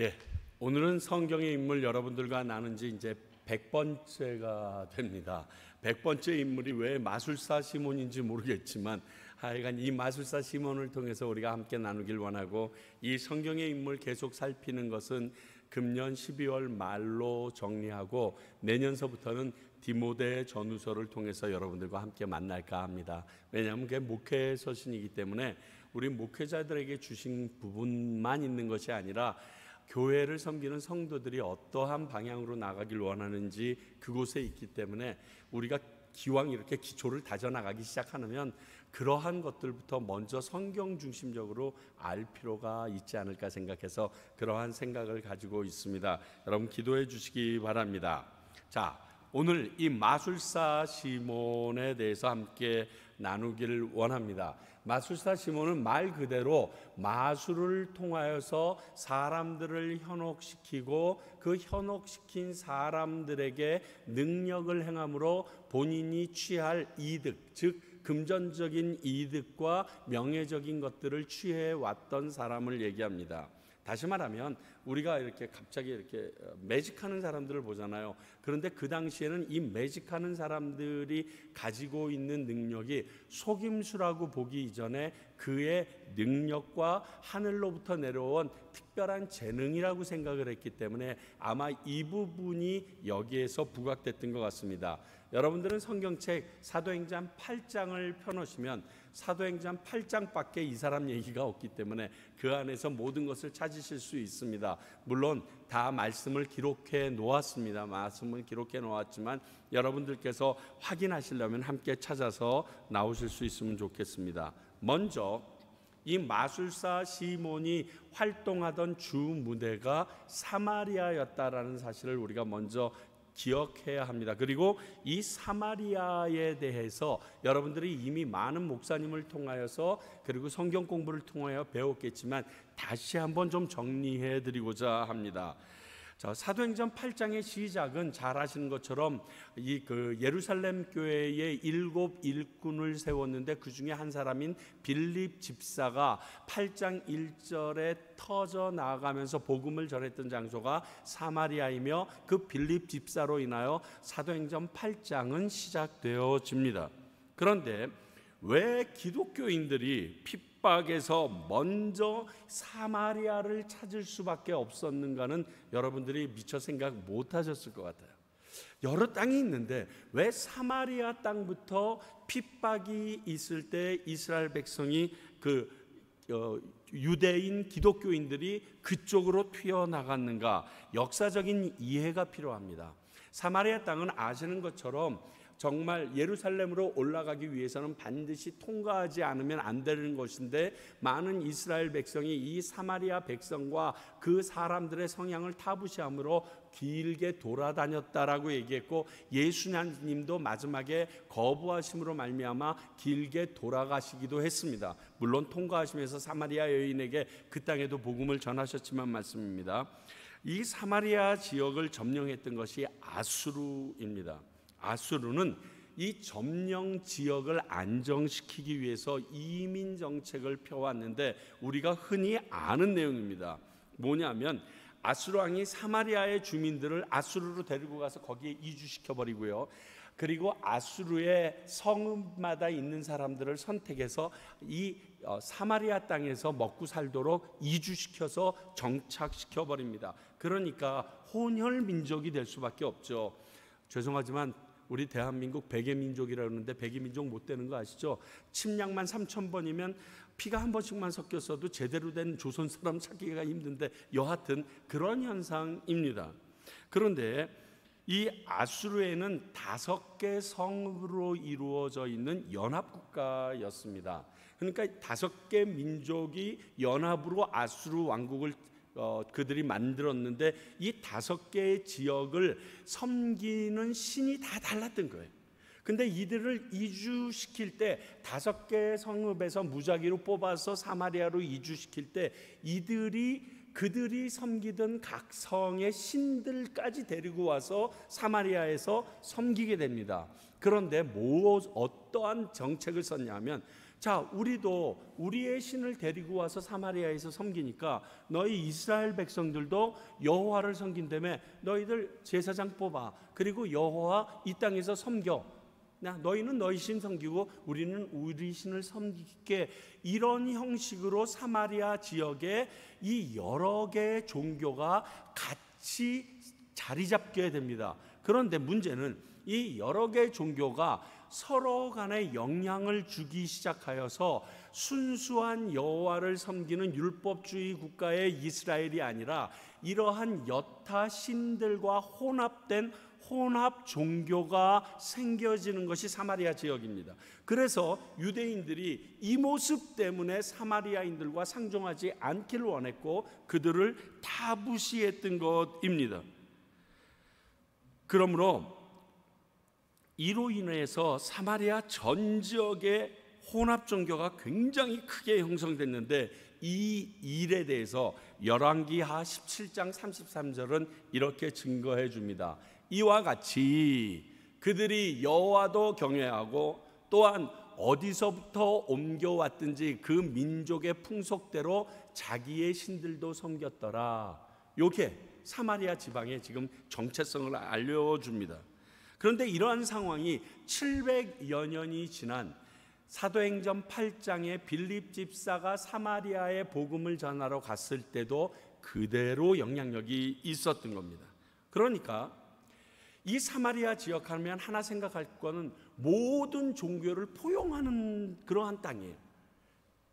예, 오늘은 성경의 인물 여러분들과 나눈 지 이제 100번째가 됩니다. 100번째 인물이 왜 마술사 시몬인지 모르겠지만 하여간 이 마술사 시몬을 통해서 우리가 함께 나누길 원하고, 이 성경의 인물 계속 살피는 것은 금년 12월 말로 정리하고 내년서부터는 디모데 전후서를 통해서 여러분들과 함께 만날까 합니다. 왜냐하면 그게 목회 서신이기 때문에 우리 목회자들에게 주신 부분만 있는 것이 아니라 교회를 섬기는 성도들이 어떠한 방향으로 나가길 원하는지 그곳에 있기 때문에 우리가 기왕 이렇게 기초를 다져나가기 시작하면 그러한 것들부터 먼저 성경 중심적으로 알 필요가 있지 않을까 생각해서 그러한 생각을 가지고 있습니다. 여러분 기도해 주시기 바랍니다. 자, 오늘 이 마술사 시몬에 대해서 함께 나누기를 원합니다. 마술사 시몬은 말 그대로 마술을 통하여서 사람들을 현혹시키고 그 현혹시킨 사람들에게 능력을 행함으로 본인이 취할 이득, 즉 금전적인 이득과 명예적인 것들을 취해왔던 사람을 얘기합니다. 다시 말하면 우리가 이렇게 갑자기 이렇게 매직하는 사람들을 보잖아요. 그런데 그 당시에는 이 매직하는 사람들이 가지고 있는 능력이 속임수라고 보기 이전에 그의 능력과 하늘로부터 내려온 특별한 재능이라고 생각을 했기 때문에 아마 이 부분이 여기에서 부각됐던 것 같습니다. 여러분들은 성경책 사도행전 8장을 펴놓으시면 사도행전 8장밖에 이 사람 얘기가 없기 때문에 그 안에서 모든 것을 찾으실 수 있습니다. 물론 다 말씀을 기록해 놓았습니다. 말씀을 기록해 놓았지만 여러분들께서 확인하시려면 함께 찾아서 나오실 수 있으면 좋겠습니다. 먼저 이 마술사 시몬이 활동하던 주 무대가 사마리아였다라는 사실을 우리가 먼저 기억해야 합니다. 그리고 이 사마리아에 대해서 여러분들이 이미 많은 목사님을 통하여서 그리고 성경 공부를 통하여 배웠겠지만 다시 한번 좀 정리해 드리고자 합니다. 자, 사도행전 8장의 시작은 잘 아시는 것처럼 이 예루살렘 교회에 7 일꾼을 세웠는데 그 중에 한 사람인 빌립 집사가 8장 1절에 터져 나아가면서 복음을 전했던 장소가 사마리아이며 그 빌립 집사로 인하여 사도행전 8장은 시작되어집니다. 그런데 왜 기독교인들이 핍박에서 먼저 사마리아를 찾을 수밖에 없었는가는 여러분들이 미처 생각 못하셨을 것 같아요. 여러 땅이 있는데 왜 사마리아 땅부터 핍박이 있을 때 이스라엘 백성이 유대인 기독교인들이 그쪽으로 튀어나갔는가? 역사적인 이해가 필요합니다. 사마리아 땅은 아시는 것처럼 정말 예루살렘으로 올라가기 위해서는 반드시 통과하지 않으면 안 되는 것인데 많은 이스라엘 백성이 이 사마리아 백성과 그 사람들의 성향을 타부시함으로 길게 돌아다녔다라고 얘기했고, 예수님도 마지막에 거부하심으로 말미암아 길게 돌아가시기도 했습니다. 물론 통과하시면서 사마리아 여인에게 그 땅에도 복음을 전하셨지만 말씀입니다. 이 사마리아 지역을 점령했던 것이 아수르입니다. 아수르는 이 점령 지역을 안정시키기 위해서 이민 정책을 펴왔는데 우리가 흔히 아는 내용입니다. 뭐냐면 아수르 왕이 사마리아의 주민들을 아수르로 데리고 가서 거기에 이주시켜 버리고요. 그리고 아수르의 성읍마다 있는 사람들을 선택해서 이 사마리아 땅에서 먹고 살도록 이주시켜서 정착시켜 버립니다. 그러니까 혼혈 민족이 될 수밖에 없죠. 죄송하지만 우리 대한민국 백의 민족이라고 그러는데 백의 민족 못 되는 거 아시죠? 침략만 3,000번이면 피가 한 번씩만 섞였어도 제대로 된 조선 사람 찾기가 힘든데 여하튼 그런 현상입니다. 그런데 이 아수르에는 5개 성으로 이루어져 있는 연합국가였습니다. 그러니까 5개 민족이 연합으로 아수르 왕국을 그들이 만들었는데 이 5개의 지역을 섬기는 신이 다 달랐던 거예요. 근데 이들을 이주시킬 때 5개 성읍에서 무작위로 뽑아서 사마리아로 이주시킬 때 그들이 섬기던 각 성의 신들까지 데리고 와서 사마리아에서 섬기게 됩니다. 그런데 어떠한 정책을 썼냐면 자, 우리도 우리의 신을 데리고 와서 사마리아에서 섬기니까 너희 이스라엘 백성들도 여호와를 섬긴다며 너희들 제사장 뽑아, 그리고 여호와 이 땅에서 섬겨. 너희는 너희 신 섬기고 우리는 우리 신을 섬기게. 이런 형식으로 사마리아 지역에 이 여러 개의 종교가 같이 자리 잡게 됩니다. 그런데 문제는 이 여러 개의 종교가 서로 간에 영향을 주기 시작하여서 순수한 여호와를 섬기는 율법주의 국가의 이스라엘이 아니라 이러한 여타 신들과 혼합된 혼합 종교가 생겨지는 것이 사마리아 지역입니다. 그래서 유대인들이 이 모습 때문에 사마리아인들과 상종하지 않기를 원했고 그들을 다 무시했던 것입니다. 그러므로 이로 인해서 사마리아 전 지역의 혼합 종교가 굉장히 크게 형성됐는데, 이 일에 대해서 열왕기하 17장 33절은 이렇게 증거해 줍니다. 이와 같이 그들이 여호와도 경외하고 또한 어디서부터 옮겨왔든지 그 민족의 풍속대로 자기의 신들도 섬겼더라. 이렇게 사마리아 지방에 지금 정체성을 알려줍니다. 그런데 이러한 상황이 700여 년이 지난 사도행전 8장에 빌립 집사가 사마리아에 복음을 전하러 갔을 때도 그대로 영향력이 있었던 겁니다. 그러니까 이 사마리아 지역 하면 하나 생각할 거는 모든 종교를 포용하는 그러한 땅이에요.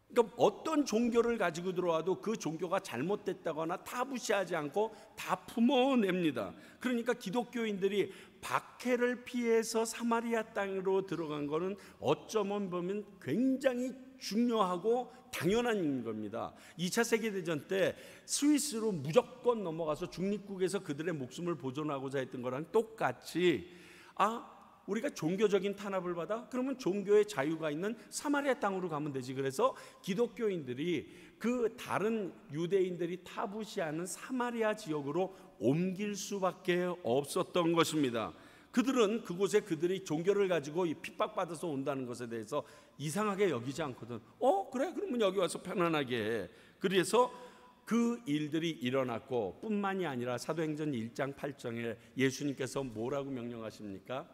그러니까 어떤 종교를 가지고 들어와도 그 종교가 잘못됐다거나 다 무시하지 않고 다 품어냅니다. 그러니까 기독교인들이 박해를 피해서 사마리아 땅으로 들어간 거는 어쩌면 보면 굉장히 중요하고 당연한 겁니다. 2차 세계대전 때 스위스로 무조건 넘어가서 중립국에서 그들의 목숨을 보존하고자 했던 거랑 똑같이, 우리가 종교적인 탄압을 받아? 그러면 종교의 자유가 있는 사마리아 땅으로 가면 되지. 그래서 기독교인들이 그 다른 유대인들이 타부시하는 사마리아 지역으로 옮길 수밖에 없었던 것입니다. 그들은 그곳에 그들이 종교를 가지고 핍박받아서 온다는 것에 대해서 이상하게 여기지 않거든. 그래? 그러면 여기 와서 편안하게 해. 그래서 그 일들이 일어났고, 뿐만이 아니라 사도행전 1장 8장에 예수님께서 뭐라고 명령하십니까?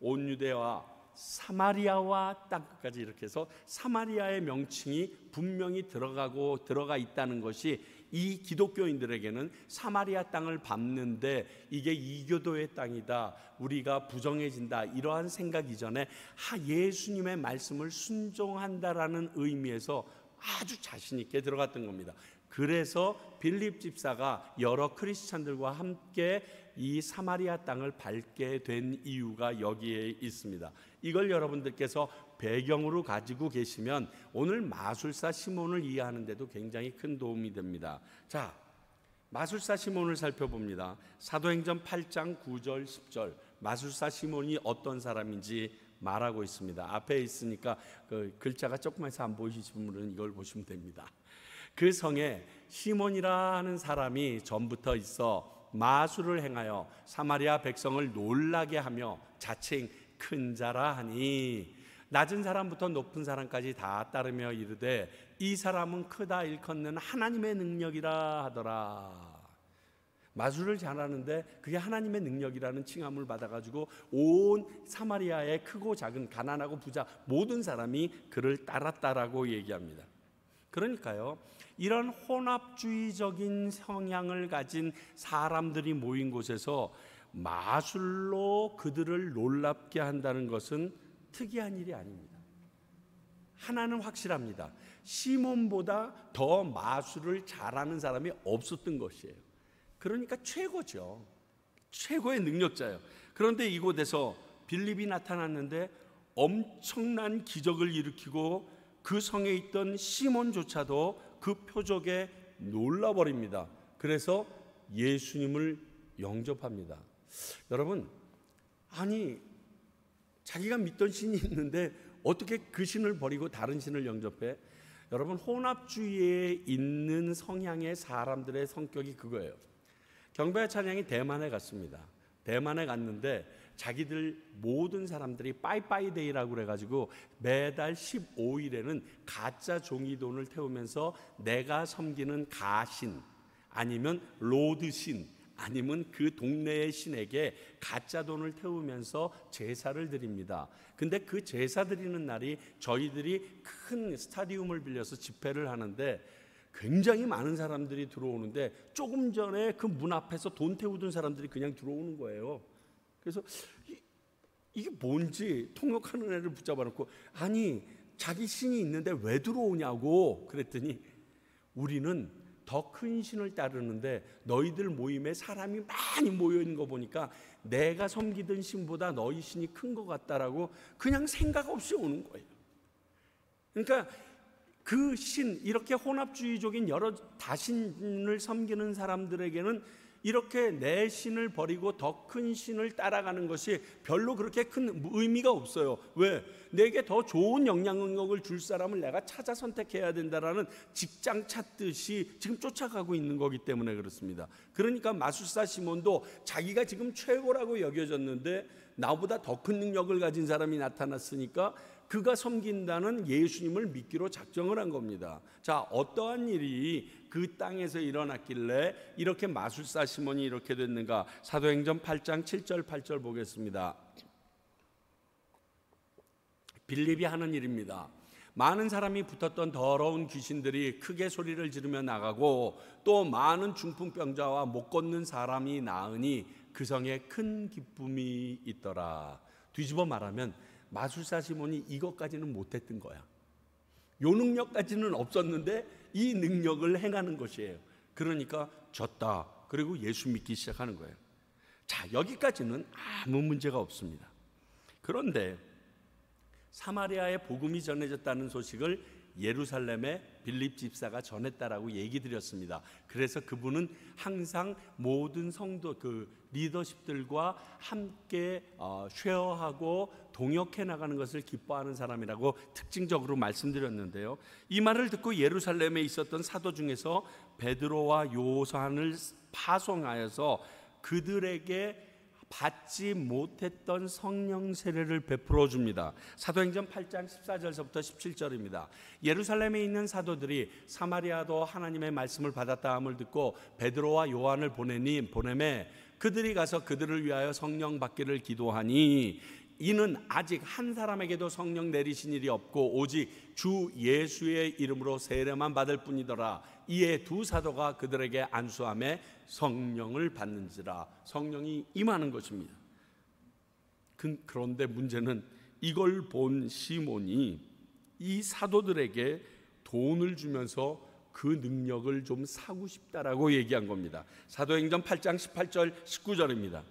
온 유대와 사마리아와 땅끝까지, 이렇게 해서 사마리아의 명칭이 분명히 들어가 있다는 것이 이 기독교인들에게는 사마리아 땅을 밟는데 이게 이교도의 땅이다, 우리가 부정해진다, 이러한 생각 이전에 예수님의 말씀을 순종한다라는 의미에서 아주 자신 있게 들어갔던 겁니다. 그래서 빌립 집사가 여러 크리스찬들과 함께 이 사마리아 땅을 밟게 된 이유가 여기에 있습니다. 이걸 여러분들께서 배경으로 가지고 계시면 오늘 마술사 시몬을 이해하는 데도 굉장히 큰 도움이 됩니다. 자, 마술사 시몬을 살펴봅니다. 사도행전 8장 9절 10절 마술사 시몬이 어떤 사람인지 말하고 있습니다. 앞에 있으니까 그 글자가 조금해서 안 보이시는 분은 이걸 보시면 됩니다. 그 성에 시몬이라 하는 사람이 전부터 있어 마술을 행하여 사마리아 백성을 놀라게 하며 자칭 큰 자라 하니, 낮은 사람부터 높은 사람까지 다 따르며 이르되 이 사람은 크다 일컫는 하나님의 능력이라 하더라. 마술을 잘하는데 그게 하나님의 능력이라는 칭함을 받아가지고 온 사마리아의 크고 작은, 가난하고 부자 모든 사람이 그를 따랐다라고 얘기합니다. 그러니까요, 이런 혼합주의적인 성향을 가진 사람들이 모인 곳에서 마술로 그들을 놀랍게 한다는 것은 특이한 일이 아닙니다. 하나는 확실합니다. 시몬보다 더 마술을 잘하는 사람이 없었던 것이에요. 그러니까 최고죠. 최고의 능력자예요. 그런데 이곳에서 빌립이 나타났는데 엄청난 기적을 일으키고 그 성에 있던 시몬조차도 그 표적에 놀라버립니다. 그래서 예수님을 영접합니다. 여러분, 자기가 믿던 신이 있는데 어떻게 그 신을 버리고 다른 신을 영접해? 여러분, 혼합주의에 있는 성향의 사람들의 성격이 그거예요. 경배와 찬양이 대만에 갔습니다. 대만에 갔는데 자기들 모든 사람들이 빠이빠이데이라고 그래가지고 매달 15일에는 가짜 종이돈을 태우면서 내가 섬기는 가신 아니면 로드신 아니면 그 동네의 신에게 가짜 돈을 태우면서 제사를 드립니다. 근데 그 제사 드리는 날이 저희들이 큰 스타디움을 빌려서 집회를 하는데 굉장히 많은 사람들이 들어오는데 조금 전에 그 문 앞에서 돈 태우던 사람들이 그냥 들어오는 거예요. 그래서 이게 뭔지 통역하는 애를 붙잡아 놓고 아니 자기 신이 있는데 왜 들어오냐고 그랬더니 우리는 더 큰 신을 따르는데 너희들 모임에 사람이 많이 모여 있는 거 보니까 내가 섬기던 신보다 너희 신이 큰 것 같다라고 그냥 생각 없이 오는 거예요. 그러니까 그 신, 이렇게 혼합주의적인 여러 다신을 섬기는 사람들에게는 이렇게 내 신을 버리고 더 큰 신을 따라가는 것이 별로 그렇게 큰 의미가 없어요. 왜? 내게 더 좋은 영향력을 줄 사람을 내가 찾아 선택해야 된다라는 직장 찾듯이 지금 쫓아가고 있는 거기 때문에 그렇습니다. 그러니까 마술사 시몬도 자기가 지금 최고라고 여겨졌는데 나보다 더 큰 능력을 가진 사람이 나타났으니까 그가 섬긴다는 예수님을 믿기로 작정을 한 겁니다. 자, 어떠한 일이 그 땅에서 일어났길래 이렇게 마술사 시몬이 이렇게 됐는가? 사도행전 8장 7절 8절 보겠습니다. 빌립이 하는 일입니다. 많은 사람이 붙었던 더러운 귀신들이 크게 소리를 지르며 나가고 또 많은 중풍병자와 못 걷는 사람이 나으니 그 성에 큰 기쁨이 있더라. 뒤집어 말하면 마술사 시몬이 이것까지는 못했던 거야. 요 능력까지는 없었는데 이 능력을 행하는 것이에요. 그러니까 졌다. 그리고 예수 믿기 시작하는 거예요. 자, 여기까지는 아무 문제가 없습니다. 그런데 사마리아에 복음이 전해졌다는 소식을 예루살렘에 빌립 집사가 전했다라고 얘기 드렸습니다. 그래서 그분은 항상 모든 성도 리더십들과 함께 쉐어하고 동역해 나가는 것을 기뻐하는 사람이라고 특징적으로 말씀드렸는데요. 이 말을 듣고 예루살렘에 있었던 사도 중에서 베드로와 요한을 파송하여서 그들에게 받지 못했던 성령 세례를 베풀어 줍니다. 사도행전 8장 14절서부터 17절입니다. 예루살렘에 있는 사도들이 사마리아도 하나님의 말씀을 받았다함을 듣고 베드로와 요한을 보내매 그들이 가서 그들을 위하여 성령 받기를 기도하니 이는 아직 한 사람에게도 성령 내리신 일이 없고 오직 주 예수의 이름으로 세례만 받을 뿐이더라. 이에 두 사도가 그들에게 안수하며 성령을 받는지라. 성령이 임하는 것입니다. 그런데 문제는 이걸 본 시몬이 이 사도들에게 돈을 주면서 그 능력을 좀 사고 싶다라고 얘기한 겁니다. 사도행전 8장 18절 19절입니다.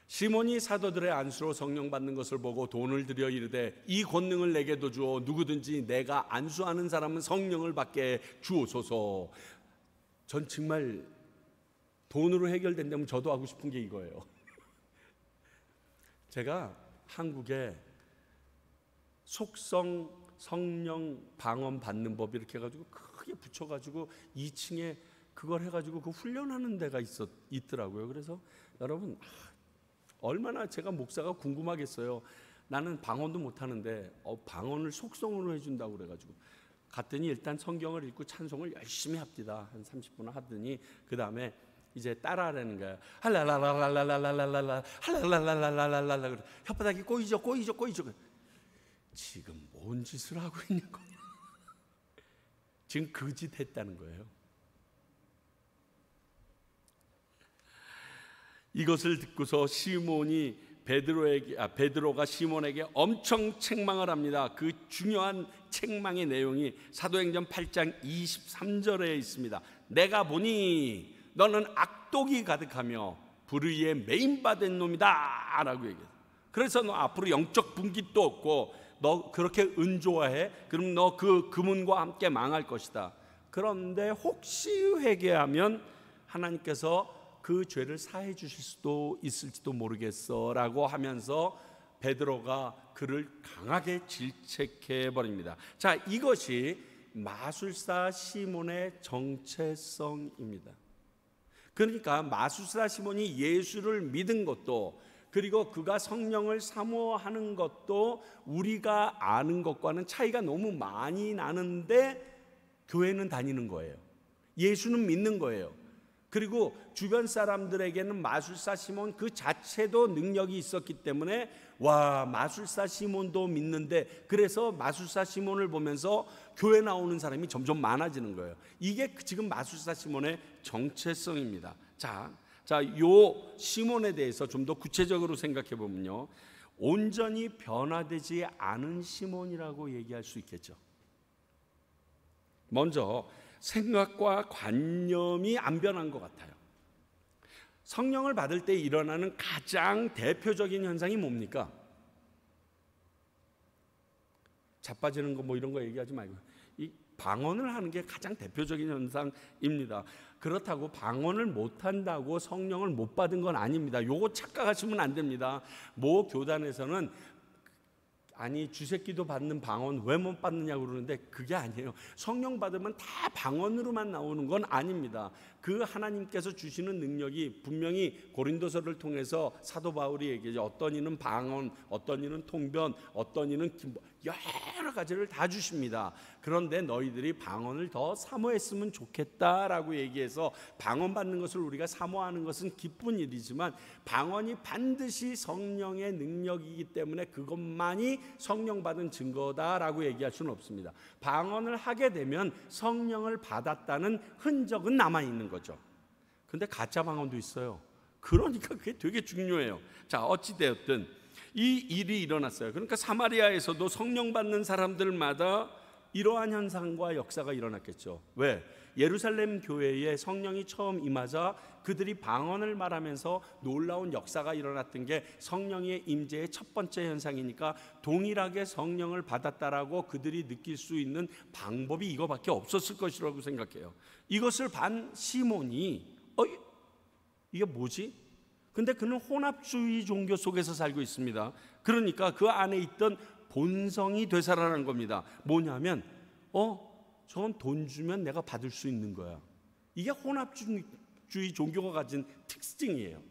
시몬이 사도들의 안수로 성령 받는 것을 보고 돈을 들여 이르되 이 권능을 내게도 주어 누구든지 내가 안수하는 사람은 성령을 받게 주옵소서. 전 정말 돈으로 해결된다면 저도 하고 싶은 게 이거예요. 제가 한국에 속성 성령 방언 받는 법 이렇게 해가지고 크게 붙여가지고 2층에 그걸 해가지고 그 훈련하는 데가 있더라고요. 그래서 여러분 얼마나 제가 목사가 궁금하겠어요. 나는 방언도 못하는데 방언을 속성으로 해준다고 그래가지고 갔더니 일단 성경을 읽고 찬송을 열심히 합디다. 한 30분 하더니 그 다음에 이제 따라하라는 거야. 할랄랄랄랄랄랄랄랄랄 할랄랄랄랄랄랄랄 혓바닥이 꼬이죠. 지금 뭔 짓을 하고 있는 거냐. 지금 그 짓 했다는 거예요. 이것을 듣고서 시몬이 베드로가 시몬에게 엄청 책망을 합니다. 그 중요한 책망의 내용이 사도행전 8장 23절에 있습니다. 내가 보니 너는 악독이 가득하며 불의에 매인받은 놈이다 라고 얘기해요. 그래서 너 앞으로 영적 분깃도 없고 너 그렇게 은좋아해? 그럼 너 그 금은과 함께 망할 것이다. 그런데 혹시 회개하면 하나님께서 그 죄를 사해 주실 수도 있을지도 모르겠어 라고 하면서 베드로가 그를 강하게 질책해 버립니다. 자, 이것이 마술사 시몬의 정체성입니다. 그러니까 마술사 시몬이 예수를 믿은 것도 그리고 그가 성령을 사모하는 것도 우리가 아는 것과는 차이가 너무 많이 나는데 교회는 다니는 거예요. 예수는 믿는 거예요. 그리고 주변 사람들에게는 마술사 시몬 그 자체도 능력이 있었기 때문에 와, 마술사 시몬도 믿는데, 그래서 마술사 시몬을 보면서 교회 나오는 사람이 점점 많아지는 거예요. 이게 지금 마술사 시몬의 정체성입니다. 자, 요 시몬에 대해서 좀 더 구체적으로 생각해 보면요, 온전히 변화되지 않은 시몬이라고 얘기할 수 있겠죠. 먼저 생각과 관념이 안 변한 것 같아요. 성령을 받을 때 일어나는 가장 대표적인 현상이 뭡니까? 자빠지는 거 뭐 이런 거 얘기하지 말고 이 방언을 하는 게 가장 대표적인 현상입니다. 그렇다고 방언을 못한다고 성령을 못 받은 건 아닙니다. 요거 착각하시면 안 됩니다. 모 교단에서는 아니 주새끼도 받는 방언 왜 못 받느냐고 그러는데 그게 아니에요. 성령 받으면 다 방언으로만 나오는 건 아닙니다. 그 하나님께서 주시는 능력이 분명히 고린도서를 통해서 사도 바울이 얘기하죠. 어떤 이는 방언, 어떤 이는 통변, 어떤 이는 여러 가지를 다 주십니다. 그런데 너희들이 방언을 더 사모했으면 좋겠다라고 얘기해서 방언 받는 것을 우리가 사모하는 것은 기쁜 일이지만 방언이 반드시 성령의 능력이기 때문에 그것만이 성령 받은 증거다라고 얘기할 수는 없습니다. 방언을 하게 되면 성령을 받았다는 흔적은 남아있는 거죠. 근데 가짜 방언도 있어요. 그러니까 그게 되게 중요해요. 자, 어찌되었든 이 일이 일어났어요. 그러니까 사마리아에서도 성령 받는 사람들마다 이러한 현상과 역사가 일어났겠죠. 왜? 예루살렘 교회에 성령이 처음 임하자 그들이 방언을 말하면서 놀라운 역사가 일어났던 게 성령의 임재의 첫 번째 현상이니까 동일하게 성령을 받았다라고 그들이 느낄 수 있는 방법이 이거밖에 없었을 것이라고 생각해요. 이것을 반 시몬이 이게 뭐지? 근데 그는 혼합주의 종교 속에서 살고 있습니다. 그러니까 그 안에 있던 본성이 되살아난 겁니다. 뭐냐면 저건 돈 주면 내가 받을 수 있는 거야. 이게 혼합주의 종교가 가진 특징이에요.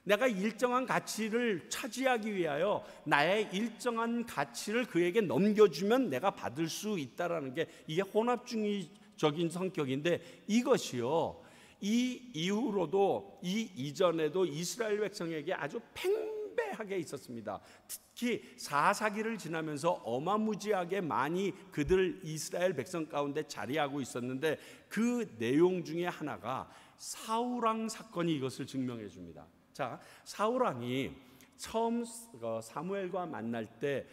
내가 일정한 가치를 차지하기 위하여 나의 일정한 가치를 그에게 넘겨주면 내가 받을 수 있다라는 게 이게 혼합주의적인 성격인데, 이것이요 이 이후로도 이 이전에도 이스라엘 백성에게 아주 팽배하게 있었습니다. 특히 사사기를 지나면서 어마무지하게 많이 그들 이스라엘 백성 가운데 자리하고 있었는데 그 내용 중에 하나가 사울왕 사건이 이것을 증명해 줍니다. 자, 사울왕이 처음 사무엘과 만날 때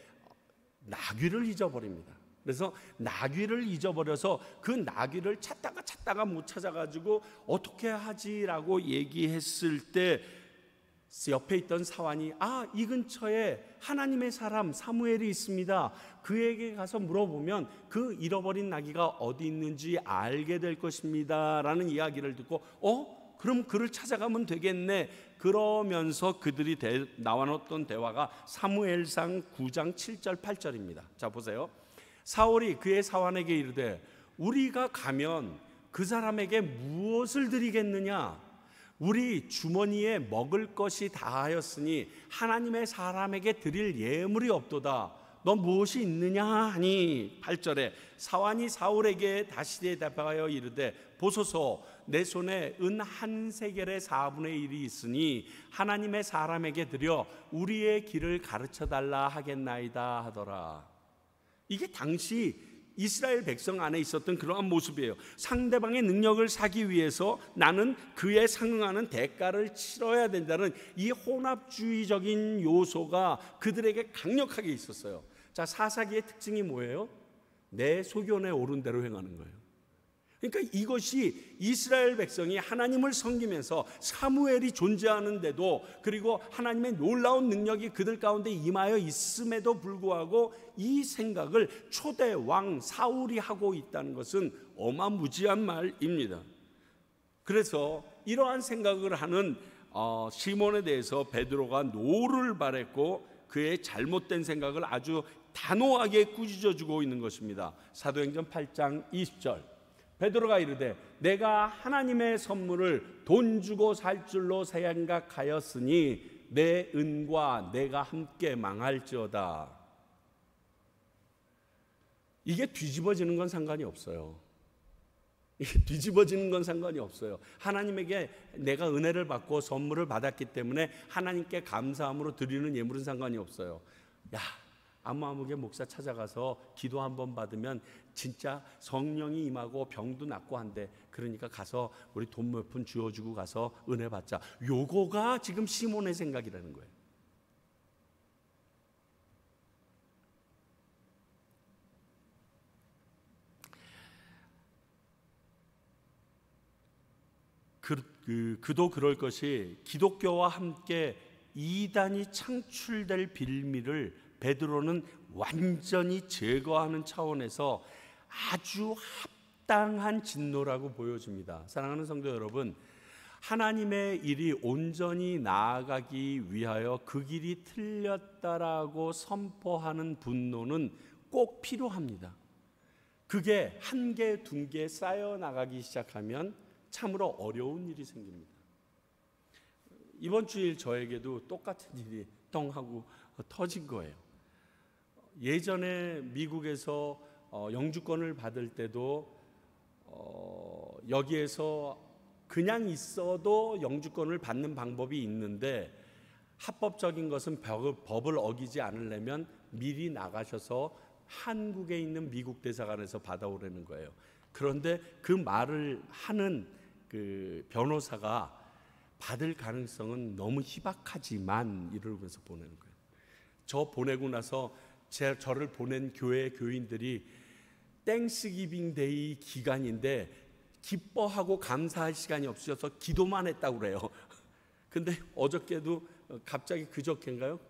나귀를 잊어버립니다. 그래서 나귀를 잊어버려서 그 나귀를 찾다가 못 찾아가지고 어떻게 하지라고 얘기했을 때 옆에 있던 사환이 이 근처에 하나님의 사람 사무엘이 있습니다. 그에게 가서 물어보면 그 잃어버린 나귀가 어디 있는지 알게 될 것입니다 라는 이야기를 듣고 그럼 그를 찾아가면 되겠네. 그러면서 그들이 나와놓던 대화가 사무엘상 9장 7절 8절입니다. 자, 보세요. 사울이 그의 사환에게 이르되 우리가 가면 그 사람에게 무엇을 드리겠느냐? 우리 주머니에 먹을 것이 다하였으니 하나님의 사람에게 드릴 예물이 없도다. 너 무엇이 있느냐 하니 8절에 사환이 사울에게 다시 대답하여 이르되 보소서 내 손에 은 한 세겔의 4분의 1이 있으니 하나님의 사람에게 드려 우리의 길을 가르쳐달라 하겠나이다 하더라. 이게 당시 이스라엘 백성 안에 있었던 그러한 모습이에요. 상대방의 능력을 사기 위해서 나는 그에 상응하는 대가를 치러야 된다는 이 혼합주의적인 요소가 그들에게 강력하게 있었어요. 자, 사사기의 특징이 뭐예요? 내 소견에 오른 대로 행하는 거예요. 그러니까 이것이 이스라엘 백성이 하나님을 섬기면서 사무엘이 존재하는데도, 그리고 하나님의 놀라운 능력이 그들 가운데 임하여 있음에도 불구하고 이 생각을 초대 왕 사울이 하고 있다는 것은 어마무지한 말입니다. 그래서 이러한 생각을 하는 시몬에 대해서 베드로가 노를 바랬고 그의 잘못된 생각을 아주 단호하게 꾸짖어주고 있는 것입니다. 사도행전 8장 20절 베드로가 이르되 내가 하나님의 선물을 돈 주고 살 줄로 생각하였으니 내 은과 내가 함께 망할지어다. 이게 뒤집어지는 건 상관이 없어요. 이게 뒤집어지는 건 상관이 없어요. 하나님에게 내가 은혜를 받고 선물을 받았기 때문에 하나님께 감사함으로 드리는 예물은 상관이 없어요. 야, 아무개 목사 찾아가서 기도 한번 받으면 진짜 성령이 임하고 병도 낫고 한대. 그러니까 가서 우리 돈 몇 푼 쥐어주고 가서 은혜 받자. 요거가 지금 시몬의 생각이라는 거예요. 그도 그럴 것이 기독교와 함께 이단이 창출될 빌미를 베드로는 완전히 제거하는 차원에서 아주 합당한 진노라고 보여집니다. 사랑하는 성도 여러분, 하나님의 일이 온전히 나아가기 위하여 그 길이 틀렸다라고 선포하는 분노는 꼭 필요합니다. 그게 한 개, 두 개 쌓여 나가기 시작하면 참으로 어려운 일이 생깁니다. 이번 주일 저에게도 똑같은 일이 똥 하고 터진 거예요. 예전에 미국에서 영주권을 받을 때도 여기에서 그냥 있어도 영주권을 받는 방법이 있는데 합법적인 것은 법을 어기지 않으려면 미리 나가셔서 한국에 있는 미국 대사관에서 받아오라는 거예요. 그런데 그 말을 하는 그 변호사가 받을 가능성은 너무 희박하지만 이러면서 보내는 거예요. 저 보내고 나서 저를 보낸 교회 교인들이 땡스기빙 데이 기간인데 기뻐하고 감사할 시간이 없어서 기도만 했다고 그래요. 근데 어저께도 갑자기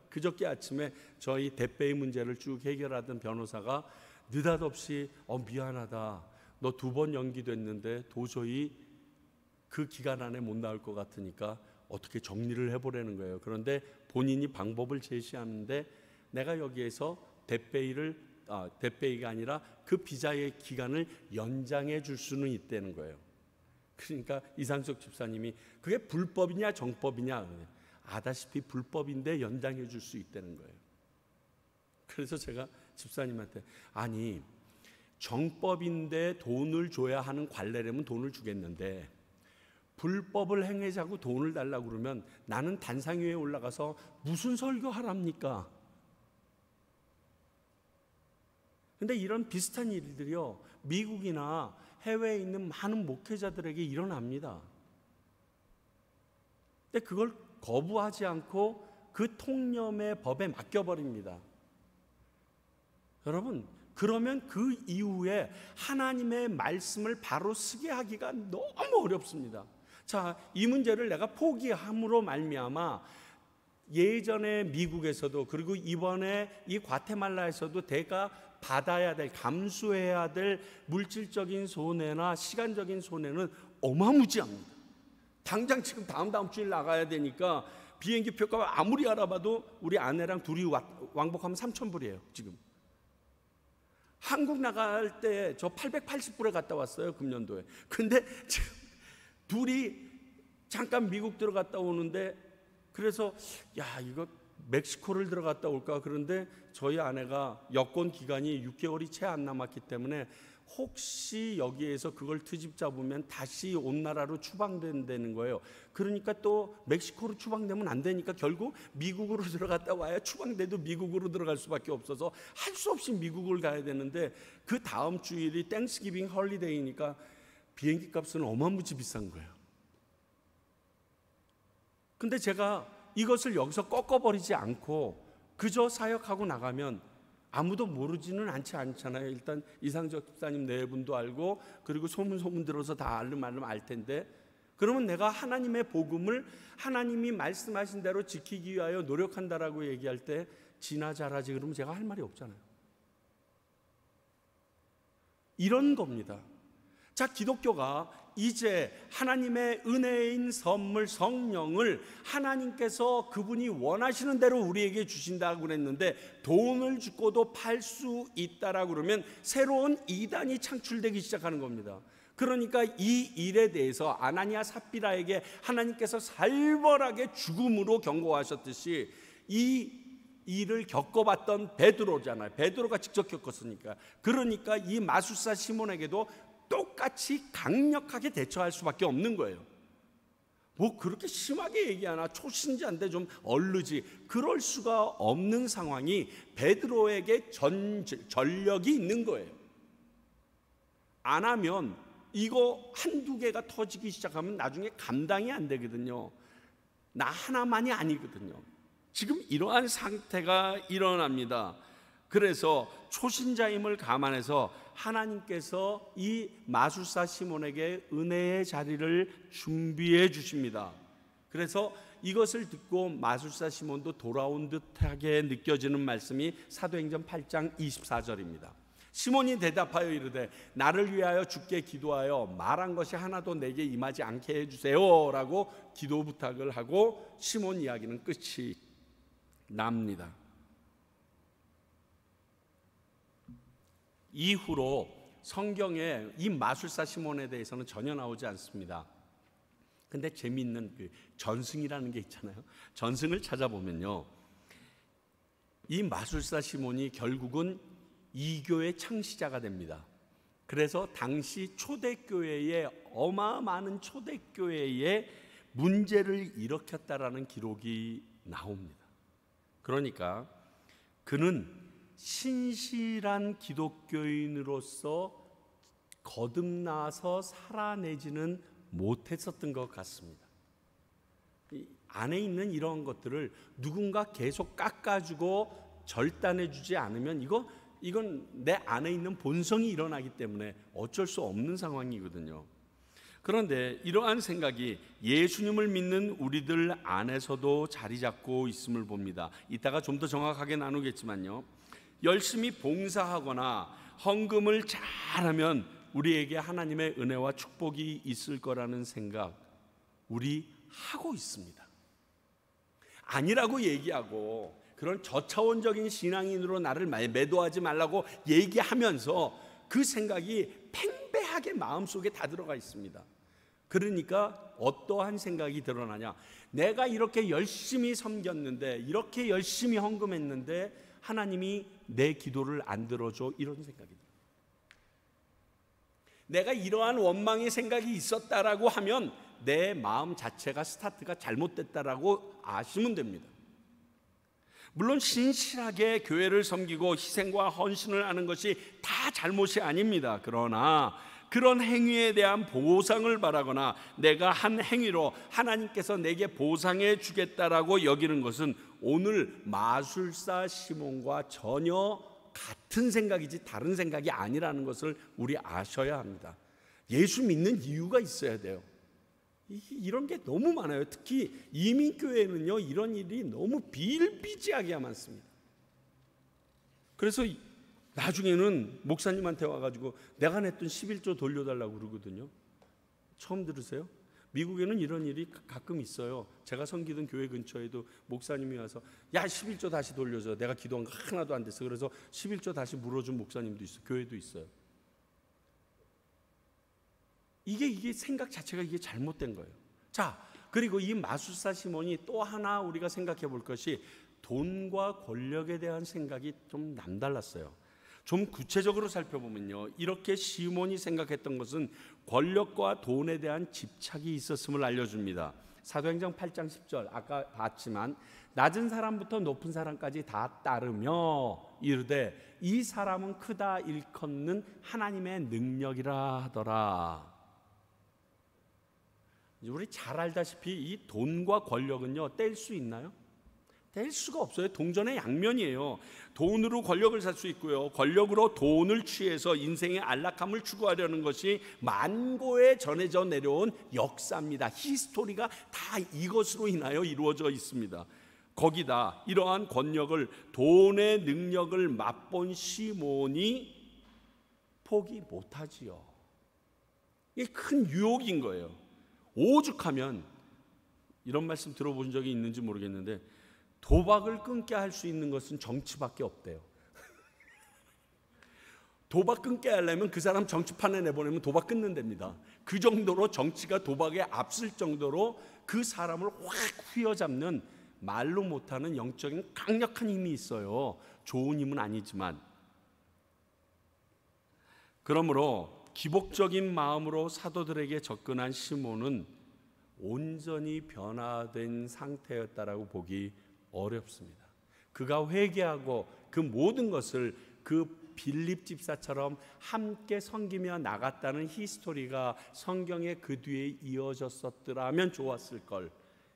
그저께 아침에 저희 대배의 문제를 쭉 해결하던 변호사가 느닷없이 미안하다. 너 2번 연기됐는데 도저히 그 기간 안에 못 나올 것 같으니까 어떻게 정리를 해보라는 거예요. 그런데 본인이 방법을 제시하는데 내가 여기에서 대배이가 아니라 그 비자의 기간을 연장해 줄 수는 있다는 거예요. 그러니까 이상석 집사님이 그게 불법이냐 정법이냐, 아다시피 불법인데 연장해 줄 수 있다는 거예요. 그래서 제가 집사님한테 아니 정법인데 돈을 줘야 하는 관례라면 돈을 주겠는데 불법을 행하자고 돈을 달라고 그러면 나는 단상 위에 올라가서 무슨 설교하랍니까? 근데 이런 비슷한 일들이요 미국이나 해외에 있는 많은 목회자들에게 일어납니다. 근데 그걸 거부하지 않고 그 통념의 법에 맡겨버립니다. 여러분, 그러면 그 이후에 하나님의 말씀을 바로 쓰게 하기가 너무 어렵습니다. 자, 이 문제를 내가 포기함으로 말미암아 예전에 미국에서도 그리고 이번에 이 과테말라에서도 내가 받아야 될, 감수해야 될 물질적인 손해나 시간적인 손해는 어마무지합니다. 당장 지금 다음 주일 나가야 되니까 비행기 표가 아무리 알아봐도 우리 아내랑 둘이 왕복하면 3,000불이에요 지금. 한국 나갈 때 저 880불에 갔다 왔어요 금년도에. 근데 지금 둘이 잠깐 미국 들어갔다 오는데 그래서 야 이거 멕시코를 들어갔다 올까. 그런데 저희 아내가 여권 기간이 6개월이 채 안 남았기 때문에 혹시 여기에서 그걸 트집 잡으면 다시 온 나라로 추방된다는 거예요. 그러니까 또 멕시코로 추방되면 안 되니까 결국 미국으로 들어갔다 와야 추방돼도 미국으로 들어갈 수밖에 없어서 할 수 없이 미국을 가야 되는데 그 다음 주일이 땡스기빙 헐리데이니까 비행기 값은 어마무지 비싼 거예요. 근데 제가 이것을 여기서 꺾어버리지 않고 그저 사역하고 나가면 아무도 모르지는 않잖아요. 일단 이상적 집사님 네 분도 알고 그리고 소문 들어서 다 알름 알 텐데 그러면 내가 하나님의 복음을 하나님이 말씀하신 대로 지키기 위하여 노력한다라고 얘기할 때 지나 잘하지 그러면 제가 할 말이 없잖아요. 이런 겁니다. 자, 기독교가 이제 하나님의 은혜인 선물 성령을 하나님께서 그분이 원하시는 대로 우리에게 주신다고 그랬는데 돈을 주고도 팔 수 있다라고 그러면 새로운 이단이 창출되기 시작하는 겁니다. 그러니까 이 일에 대해서 아나니아 삽비라에게 하나님께서 살벌하게 죽음으로 경고하셨듯이 이 일을 겪어봤던 베드로잖아요. 베드로가 직접 겪었으니까. 그러니까 이 마술사 시몬에게도 똑같이 강력하게 대처할 수밖에 없는 거예요. 뭐 그렇게 심하게 얘기하나, 초신자인데 좀 얼르지. 그럴 수가 없는 상황이 베드로에게 전력이 있는 거예요. 안 하면 이거 한두 개가 터지기 시작하면 나중에 감당이 안 되거든요. 나 하나만이 아니거든요. 지금 이러한 상태가 일어납니다. 그래서 초신자임을 감안해서 하나님께서 이 마술사 시몬에게 은혜의 자리를 준비해 주십니다. 그래서 이것을 듣고 마술사 시몬도 돌아온 듯하게 느껴지는 말씀이 사도행전 8장 24절입니다. 시몬이 대답하여 이르되 나를 위하여 주께 기도하여 말한 것이 하나도 내게 임하지 않게 해주세요 라고 기도 부탁을 하고 시몬 이야기는 끝이 납니다. 이후로 성경에 이 마술사 시몬에 대해서는 전혀 나오지 않습니다. 근데 재미있는 그 전승이라는 게 있잖아요. 전승을 찾아보면요, 이 마술사 시몬이 결국은 이교의 창시자가 됩니다. 그래서 당시 초대교회에 어마어마한 초대교회에 문제를 일으켰다라는 기록이 나옵니다. 그러니까 그는 신실한 기독교인으로서 거듭나서 살아내지는 못했었던 것 같습니다. 이 안에 있는 이런 것들을 누군가 계속 깎아주고 절단해주지 않으면 이건 내 안에 있는 본성이 일어나기 때문에 어쩔 수 없는 상황이거든요. 그런데 이러한 생각이 예수님을 믿는 우리들 안에서도 자리 잡고 있음을 봅니다. 이따가 좀 더 정확하게 나누겠지만요, 열심히 봉사하거나 헌금을 잘하면 우리에게 하나님의 은혜와 축복이 있을 거라는 생각 우리 하고 있습니다. 아니라고 얘기하고 그런 저차원적인 신앙인으로 나를 매도하지 말라고 얘기하면서 그 생각이 팽배하게 마음속에 다 들어가 있습니다. 그러니까 어떠한 생각이 드러나냐, 내가 이렇게 열심히 섬겼는데, 이렇게 열심히 헌금했는데 하나님이 내 기도를 안 들어줘, 이런 생각이 들어요. 내가 이러한 원망의 생각이 있었다라고 하면 내 마음 자체가 스타트가 잘못됐다라고 아시면 됩니다. 물론 신실하게 교회를 섬기고 희생과 헌신을 하는 것이 다 잘못이 아닙니다. 그러나 그런 행위에 대한 보상을 바라거나 내가 한 행위로 하나님께서 내게 보상해 주겠다라고 여기는 것은 오늘 마술사 시몬과 전혀 같은 생각이지 다른 생각이 아니라는 것을 우리 아셔야 합니다. 예수 믿는 이유가 있어야 돼요. 이런 게 너무 많아요. 특히 이민교회는요, 이런 일이 너무 비일비재하게 많습니다. 그래서 나중에는 목사님한테 와가지고 내가 냈던 11조 돌려달라고 그러거든요. 처음 들으세요? 미국에는 이런 일이 가끔 있어요. 제가 섬기던 교회 근처에도 목사님이 와서 야, 11조 다시 돌려줘. 내가 기도한 거 하나도 안 됐어. 그래서 11조 다시 물어준 목사님도 있어요. 교회도 있어요. 이게 생각 자체가 이게 잘못된 거예요. 자, 그리고 이 마술사 시몬이 또 하나 우리가 생각해 볼 것이 돈과 권력에 대한 생각이 좀 남달랐어요. 좀 구체적으로 살펴보면요, 이렇게 시몬이 생각했던 것은 권력과 돈에 대한 집착이 있었음을 알려줍니다. 사도행전 8장 10절 아까 봤지만 낮은 사람부터 높은 사람까지 다 따르며 이르되 이 사람은 크다 일컫는 하나님의 능력이라 하더라. 우리 잘 알다시피 이 돈과 권력은요, 뗄 수 있나요? 뗄 수가 없어요. 동전의 양면이에요. 돈으로 권력을 살 수 있고요, 권력으로 돈을 취해서 인생의 안락함을 추구하려는 것이 만고에 전해져 내려온 역사입니다. 히스토리가 다 이것으로 인하여 이루어져 있습니다. 거기다 이러한 권력을, 돈의 능력을 맛본 시몬이 포기 못하지요. 이게 큰 유혹인 거예요. 오죽하면, 이런 말씀 들어본 적이 있는지 모르겠는데, 도박을 끊게 할 수 있는 것은 정치밖에 없대요. 도박 끊게 하려면 그 사람 정치판에 내보내면 도박 끊는답니다. 그 정도로 정치가 도박에 앞설 정도로 그 사람을 확 휘어잡는 말로 못하는 영적인 강력한 힘이 있어요. 좋은 힘은 아니지만. 그러므로 기복적인 마음으로 사도들에게 접근한 시몬은 온전히 변화된 상태였다라고 보기 어렵습니다. 그가 회개하고 그 모든 것을 그 빌립 집사처럼 함께 섬기며 나갔다는 히스토리가 성경에 그 뒤에 이어졌었더라면 좋았을 걸.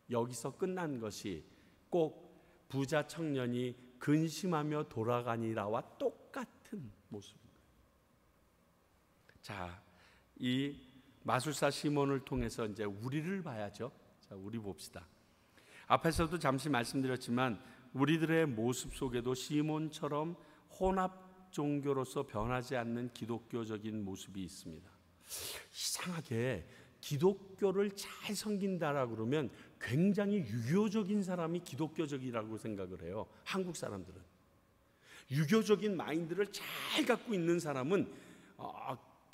여기서 끝난 것이 꼭 부자 청년이 근심하며 돌아가니라와 똑같은 모습입니다. 자, 이 마술사 시몬을 통해서 이제 우리를 봐야죠. 자, 우리 봅시다. 앞에서도 잠시 말씀드렸지만 우리들의 모습 속에도 시몬처럼 혼합 종교로서 변하지 않는 기독교적인 모습이 있습니다. 이상하게 기독교를 잘 섬긴다라고 그러면 굉장히 유교적인 사람이 기독교적이라고 생각을 해요. 한국 사람들은. 유교적인 마인드를 잘 갖고 있는 사람은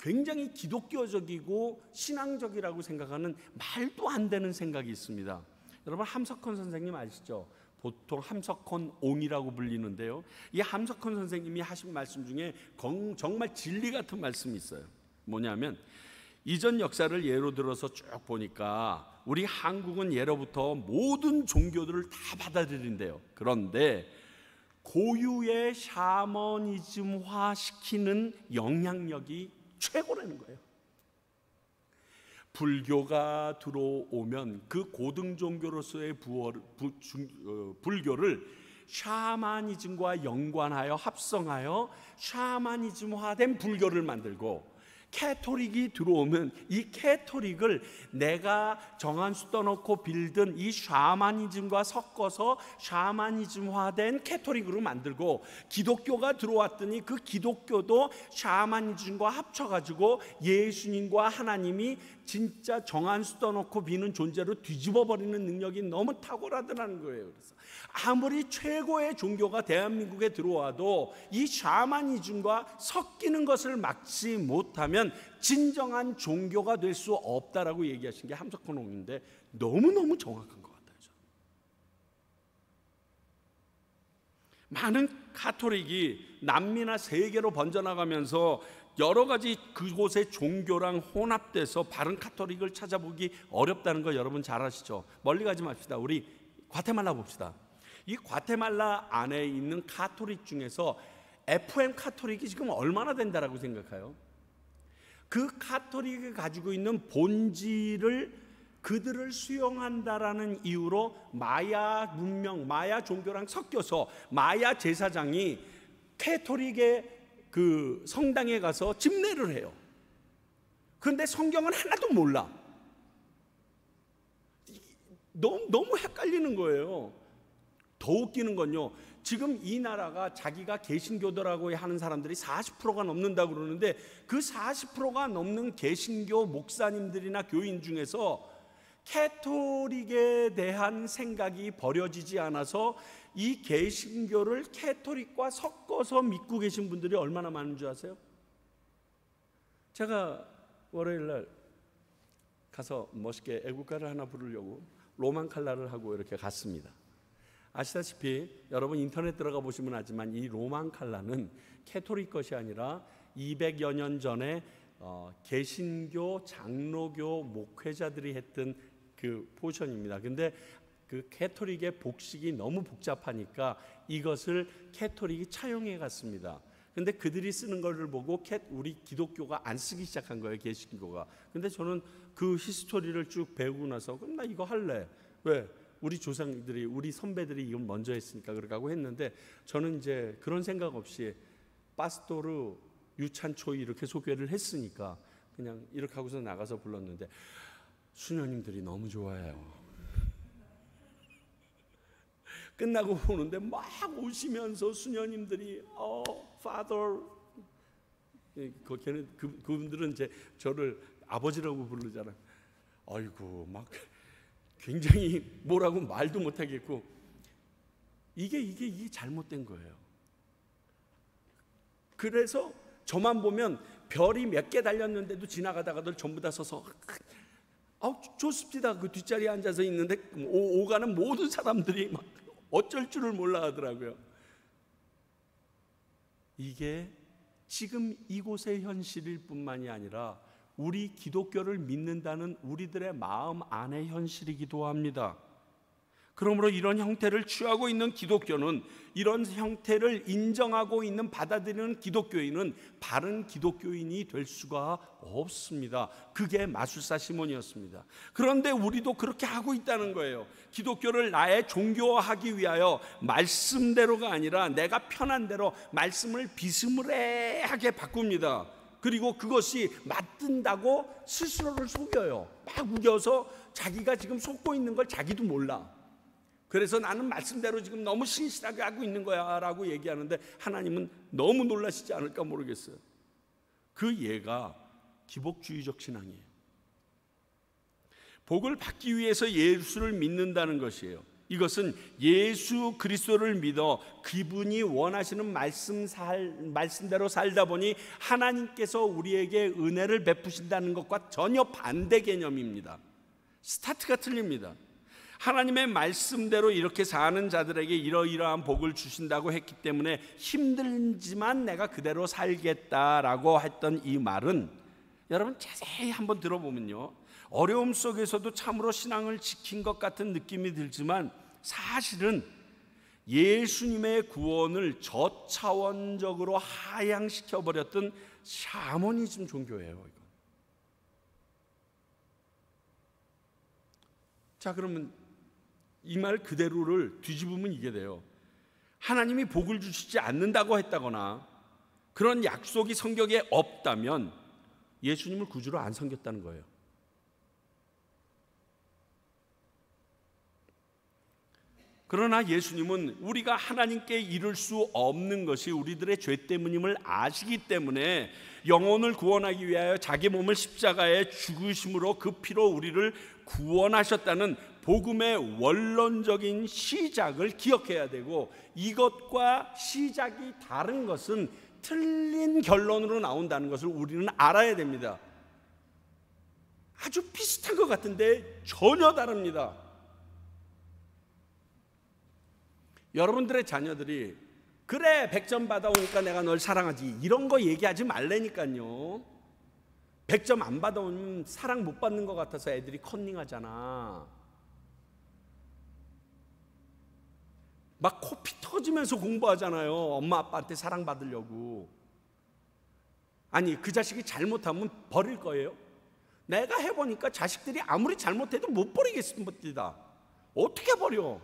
굉장히 기독교적이고 신앙적이라고 생각하는 말도 안 되는 생각이 있습니다. 여러분 함석헌 선생님 아시죠? 보통 함석헌 옹이라고 불리는데요. 이 함석헌 선생님이 하신 말씀 중에 정말 진리 같은 말씀이 있어요. 뭐냐면 이전 역사를 예로 들어서 쭉 보니까 우리 한국은 예로부터 모든 종교들을 다 받아들인대요. 그런데 고유의 샤머니즘화 시키는 영향력이 최고라는 거예요. 불교가 들어오면 그 고등 종교로서의 불교를 샤머니즘과 연관하여 합성하여 샤머니즘화된 불교를 만들고, 캐토릭이 들어오면 이 캐토릭을 내가 정한수 떠놓고 빌든 이 샤머니즘과 섞어서 샤머니즘화된 캐토릭으로 만들고, 기독교가 들어왔더니 그 기독교도 샤머니즘과 합쳐가지고 예수님과 하나님이 진짜 정한수 떠놓고 비는 존재로 뒤집어버리는 능력이 너무 탁월하더라는 거예요. 그래서 아무리 최고의 종교가 대한민국에 들어와도 이 샤머니즘과 섞이는 것을 막지 못하면 진정한 종교가 될 수 없다라고 얘기하신 게 함석헌 옹인데 너무너무 정확한 것 같아요. 저는. 많은 가톨릭이 남미나 세계로 번져나가면서 여러 가지 그곳의 종교랑 혼합돼서 바른 가톨릭을 찾아보기 어렵다는 거 여러분 잘 아시죠? 멀리 가지 맙시다. 우리 과테말라 봅시다. 이 과테말라 안에 있는 가톨릭 중에서 FM 가톨릭이 지금 얼마나 된다라고 생각해요? 그 가톨릭이 가지고 있는 본질을 그들을 수용한다라는 이유로 마야 문명, 마야 종교랑 섞여서 마야 제사장이 가톨릭의 그 성당에 가서 집례를 해요. 그런데 성경은 하나도 몰라. 너무 헷갈리는 거예요. 더 웃기는 건요, 지금 이 나라가 자기가 개신교도라고 하는 사람들이 40%가 넘는다고 그러는데 그 40%가 넘는 개신교 목사님들이나 교인 중에서 캐토릭에 대한 생각이 버려지지 않아서 이 개신교를 캐토릭과 섞어서 믿고 계신 분들이 얼마나 많은 줄 아세요? 제가 월요일날 가서 멋있게 애국가를 하나 부르려고 로만 칼라를 하고 이렇게 갔습니다. 아시다시피 여러분 인터넷 들어가 보시면 알지만 이 로만 칼라는 캐토릭 것이 아니라 200여 년 전에 개신교 장로교 목회자들이 했던 그 포션입니다. 근데 그 캐토릭의 복식이 너무 복잡하니까 이것을 캐토릭이 차용해 갔습니다. 근데 그들이 쓰는 것을 보고 우리 기독교가 안 쓰기 시작한 거예요, 개신교가. 근데 저는 그 히스토리를 쭉 배우고 나서 그럼 나 이거 할래. 왜? 우리 조상들이, 우리 선배들이 이건 먼저 했으니까 그렇게 하고 했는데, 저는 이제 그런 생각 없이 파스토르 유찬초이 이렇게 소개를 했으니까 그냥 이렇게 하고서 나가서 불렀는데 수녀님들이 너무 좋아해요. 끝나고 보는데 막 오시면서 수녀님들이 Father, 그분들은 이제 저를 아버지라고 부르잖아요. 아이고 막 굉장히 뭐라고 말도 못하겠고, 이게 잘못된 거예요. 그래서 저만 보면 별이 몇 개 달렸는데도 지나가다가들 전부 다 서서 좋습니다. 그 뒷자리에 앉아서 있는데 오가는 모든 사람들이 막 어쩔 줄을 몰라 하더라고요. 이게 지금 이곳의 현실일 뿐만이 아니라 우리 기독교를 믿는다는 우리들의 마음 안의 현실이기도 합니다. 그러므로 이런 형태를 취하고 있는 기독교는, 이런 형태를 인정하고 있는, 받아들이는 기독교인은 바른 기독교인이 될 수가 없습니다. 그게 마술사 시몬이었습니다. 그런데 우리도 그렇게 하고 있다는 거예요. 기독교를 나의 종교화하기 위하여 말씀대로가 아니라 내가 편한 대로 말씀을 비스무리하게 바꿉니다. 그리고 그것이 맞든다고 스스로를 속여요. 막 우겨서 자기가 지금 속고 있는 걸 자기도 몰라. 그래서 나는 말씀대로 지금 너무 신실하게 하고 있는 거야 라고 얘기하는데 하나님은 너무 놀라시지 않을까 모르겠어요. 그 예가 기복주의적 신앙이에요. 복을 받기 위해서 예수를 믿는다는 것이에요. 이것은 예수 그리스도를 믿어 그분이 원하시는 말씀대로 살다 보니 하나님께서 우리에게 은혜를 베푸신다는 것과 전혀 반대 개념입니다. 스타트가 틀립니다. 하나님의 말씀대로 이렇게 사는 자들에게 이러이러한 복을 주신다고 했기 때문에 힘들지만 내가 그대로 살겠다라고 했던 이 말은, 여러분 자세히 한번 들어보면요, 어려움 속에서도 참으로 신앙을 지킨 것 같은 느낌이 들지만 사실은 예수님의 구원을 저차원적으로 하향시켜버렸던 샤머니즘 종교예요. 자, 그러면 이 말 그대로를 뒤집으면 이게 돼요. 하나님이 복을 주시지 않는다고 했다거나 그런 약속이 성경에 없다면 예수님을 구주로 안 섬겼다는 거예요. 그러나 예수님은 우리가 하나님께 이룰 수 없는 것이 우리들의 죄 때문임을 아시기 때문에 영혼을 구원하기 위하여 자기 몸을 십자가에 죽으심으로 그 피로 우리를 구원하셨다는 복음의 원론적인 시작을 기억해야 되고, 이것과 시작이 다른 것은 틀린 결론으로 나온다는 것을 우리는 알아야 됩니다. 아주 비슷한 것 같은데 전혀 다릅니다. 여러분들의 자녀들이 그래 100점 받아오니까 내가 널 사랑하지 이런 거 얘기하지 말라니까요. 100점 안 받아오면 사랑 못 받는 것 같아서 애들이 컨닝하잖아. 막 코피 터지면서 공부하잖아요. 엄마 아빠한테 사랑받으려고. 아니, 그 자식이 잘못하면 버릴 거예요? 내가 해보니까 자식들이 아무리 잘못해도 못 버리겠습니다. 어떻게 버려?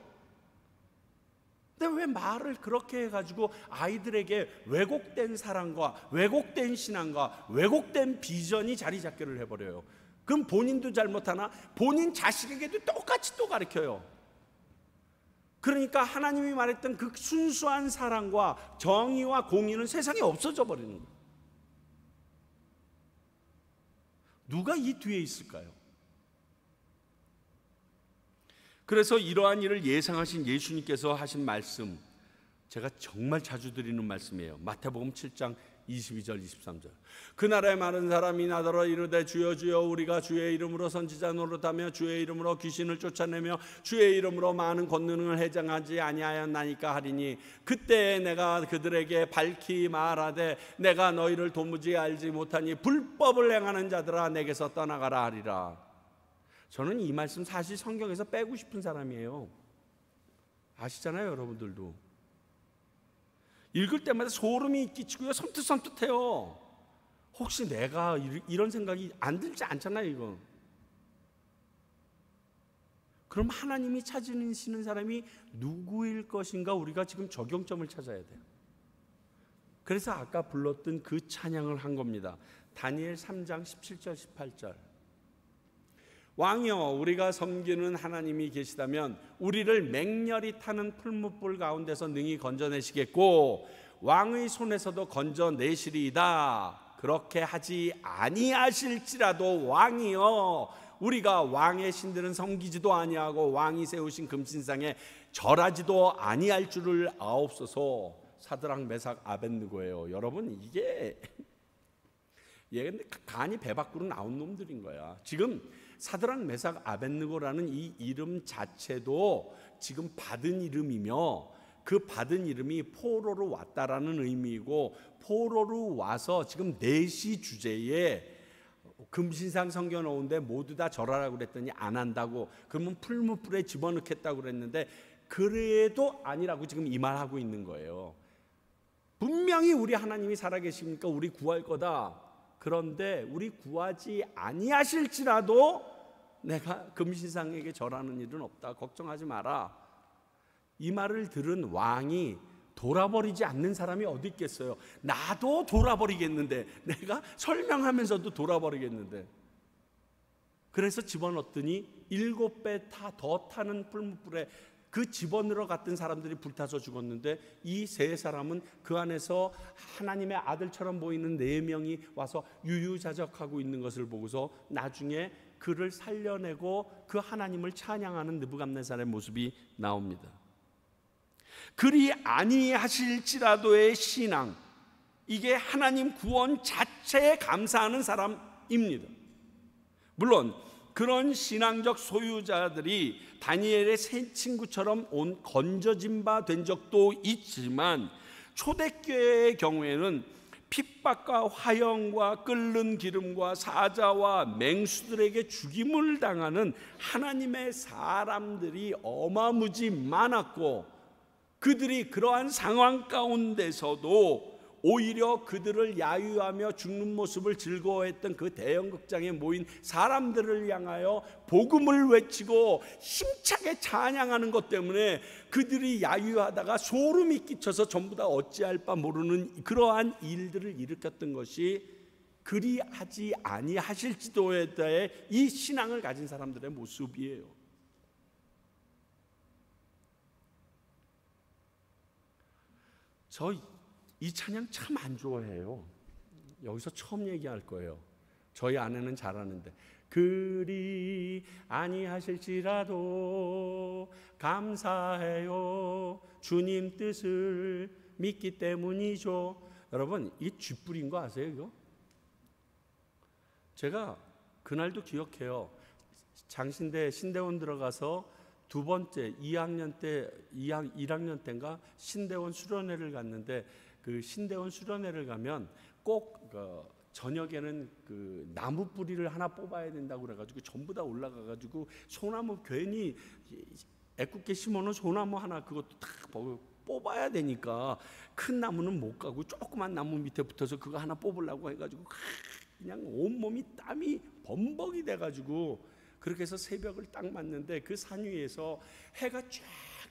근데 왜 말을 그렇게 해가지고 아이들에게 왜곡된 사랑과 왜곡된 신앙과 왜곡된 비전이 자리 잡기를 해버려요. 그럼 본인도 잘못하나 본인 자식에게도 똑같이 또 가르쳐요. 그러니까 하나님이 말했던 그 순수한 사랑과 정의와 공의는 세상에 없어져 버리는 거예요. 누가 이 뒤에 있을까요? 그래서 이러한 일을 예상하신 예수님께서 하신 말씀, 제가 정말 자주 드리는 말씀이에요. 마태복음 7장 22절 23절. 그 나라에 많은 사람이 나더러 이르되 주여 주여 우리가 주의 이름으로 선지자 노릇하며 주의 이름으로 귀신을 쫓아내며 주의 이름으로 많은 권능을 행하지 아니하였나이까 하리니 그때 내가 그들에게 밝히 말하되 내가 너희를 도무지 알지 못하니 불법을 행하는 자들아 내게서 떠나가라 하리라. 저는 이 말씀 사실 성경에서 빼고 싶은 사람이에요. 아시잖아요, 여러분들도. 읽을 때마다 소름이 끼치고요, 섬뜩섬뜩해요. 혹시 내가 이런 생각이 안 들지 않잖아요, 이거. 그럼 하나님이 찾으시는 사람이 누구일 것인가 우리가 지금 적용점을 찾아야 돼요. 그래서 아까 불렀던 그 찬양을 한 겁니다. 다니엘 3장 17절 18절. 왕이여 우리가 섬기는 하나님이 계시다면 우리를 맹렬히 타는 풀무불 가운데서 능히 건져내시겠고 왕의 손에서도 건져내시리이다. 그렇게 하지 아니하실지라도 왕이여 우리가 왕의 신들은 섬기지도 아니하고 왕이 세우신 금신상에 절하지도 아니할 줄을 아옵소서. 사드락 메삭 아벳느고예요. 여러분, 이게 얘 간이 배 밖으로 나온 놈들인 거야. 지금 사드락 메삭 아벳느고라는 이 이름 자체도 지금 받은 이름이며, 그 받은 이름이 포로로 왔다라는 의미이고, 포로로 와서 지금 내시 주제에 금신상 성경 나오는데 모두 다 절하라고 그랬더니 안 한다고, 그러면 풀무불에 집어넣겠다고 그랬는데 그래도 아니라고 지금 이 말하고 있는 거예요. 분명히 우리 하나님이 살아계십니까? 우리 구할 거다. 그런데 우리 구하지 아니하실지라도 내가 금신상에게 절하는 일은 없다. 걱정하지 마라. 이 말을 들은 왕이 돌아버리지 않는 사람이 어디 있겠어요? 나도 돌아버리겠는데, 내가 설명하면서도 돌아버리겠는데. 그래서 집어넣었더니 7배 더 타는 풀무불에 그 집어넣어 갔던 사람들이 불타서 죽었는데, 이 세 사람은 그 안에서 하나님의 아들처럼 보이는 4명이 와서 유유자적하고 있는 것을 보고서 나중에 그를 살려내고 그 하나님을 찬양하는 느부갓네살의 모습이 나옵니다. 그리 아니하실지라도의 신앙, 이게 하나님 구원 자체에 감사하는 사람입니다. 물론 그런 신앙적 소유자들이 다니엘의 세 친구처럼 건져진 바 된 적도 있지만, 초대교회의 경우에는 핍박과 화형과 끓는 기름과 사자와 맹수들에게 죽임을 당하는 하나님의 사람들이 어마무지 많았고, 그들이 그러한 상황 가운데서도 오히려 그들을 야유하며 죽는 모습을 즐거워했던 그 대형극장에 모인 사람들을 향하여 복음을 외치고 힘차게 찬양하는 것 때문에 그들이 야유하다가 소름이 끼쳐서 전부 다 어찌할 바 모르는 그러한 일들을 일으켰던 것이 그리하지 아니하실지도에 대해 이 신앙을 가진 사람들의 모습이에요. 저 이 찬양 참 안 좋아해요. 여기서 처음 얘기할 거예요. 저희 아내는 잘하는데, 그리 아니하실지라도 감사해요, 주님 뜻을 믿기 때문이죠. 여러분, 이 쥐뿔인 거 아세요? 이거? 제가 그날도 기억해요. 장신대 신대원 들어가서 두 번째 1학년 때인가 신대원 수련회를 갔는데, 그 신대원 수련회를 가면 꼭 저녁에는 그 나무 뿌리를 하나 뽑아야 된다고 그래가지고 전부 다 올라가가지고 소나무, 괜히 애꿎게 심어놓은 소나무 하나 그것도 다 뽑아야 되니까 큰 나무는 못 가고 조그만 나무 밑에 붙어서 그거 하나 뽑으려고 해가지고 그냥 온몸이 땀이 범벅이 돼가지고, 그렇게 해서 새벽을 딱 맞는데 그 산 위에서 해가 쫙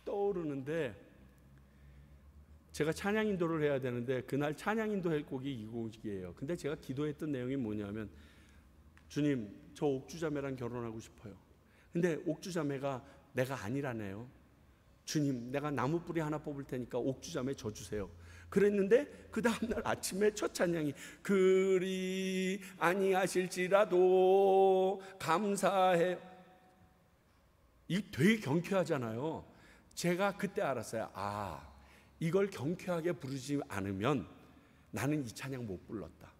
떠오르는데, 제가 찬양 인도를 해야 되는데 그날 찬양 인도할 곡이 이 곡이에요. 근데 제가 기도했던 내용이 뭐냐면, 주님, 저 옥주자매랑 결혼하고 싶어요. 근데 옥주자매가 내가 아니라네요. 주님, 내가 나무 뿌리 하나 뽑을 테니까 옥주자매 저 주세요. 그랬는데 그 다음날 아침에 첫 찬양이 그리 아니하실지라도 감사해. 이 되게 경쾌하잖아요. 제가 그때 알았어요. 이걸 경쾌하게 부르지 않으면 나는 이 찬양 못 불렀다.